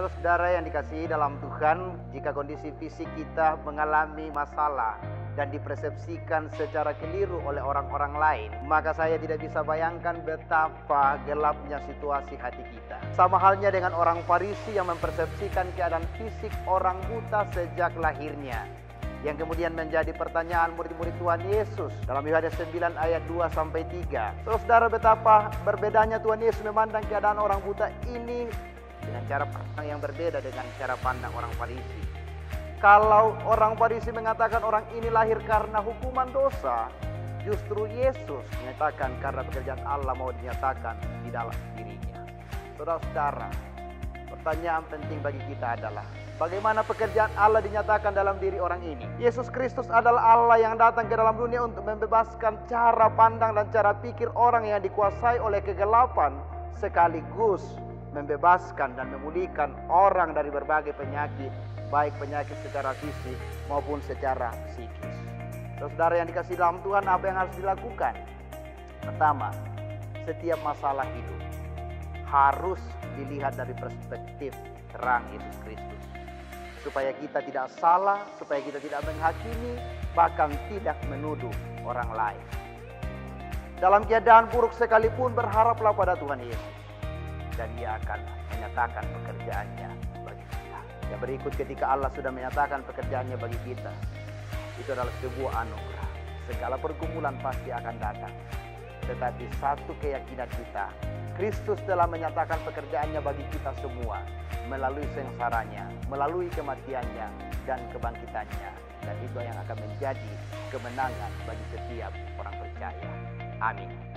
Saudara yang dikasihi dalam Tuhan, jika kondisi fisik kita mengalami masalah dan dipersepsikan secara keliru oleh orang-orang lain, maka saya tidak bisa bayangkan betapa gelapnya situasi hati kita. Sama halnya dengan orang Farisi yang mempersepsikan keadaan fisik orang buta sejak lahirnya, yang kemudian menjadi pertanyaan murid-murid Tuhan Yesus dalam Yohanes 9 ayat 2-3. Saudara, betapa berbedanya Tuhan Yesus memandang keadaan orang buta ini dengan cara pandang yang berbeda dengan cara pandang orang Farisi. Kalau orang Farisi mengatakan orang ini lahir karena hukuman dosa, justru Yesus menyatakan karena pekerjaan Allah mau dinyatakan di dalam dirinya. Saudara-saudara, pertanyaan penting bagi kita adalah bagaimana pekerjaan Allah dinyatakan dalam diri orang ini? Yesus Kristus adalah Allah yang datang ke dalam dunia untuk membebaskan cara pandang dan cara pikir orang yang dikuasai oleh kegelapan, sekaligus membebaskan dan memulihkan orang dari berbagai penyakit, baik penyakit secara fisik maupun secara psikis. Saudara yang dikasihi dalam Tuhan, apa yang harus dilakukan? Pertama, setiap masalah hidup harus dilihat dari perspektif terang Yesus Kristus, supaya kita tidak salah, supaya kita tidak menghakimi, bahkan tidak menuduh orang lain. Dalam keadaan buruk sekalipun, berharaplah pada Tuhan Yesus, dan Dia akan menyatakan pekerjaannya bagi kita. Yang berikut, ketika Allah sudah menyatakan pekerjaannya bagi kita, itu adalah sebuah anugerah. Segala pergumulan pasti akan datang, tetapi satu keyakinan kita, Kristus telah menyatakan pekerjaannya bagi kita semua, melalui sengsaranya, melalui kematiannya, dan kebangkitannya. Dan itu yang akan menjadi kemenangan bagi setiap orang percaya. Amin.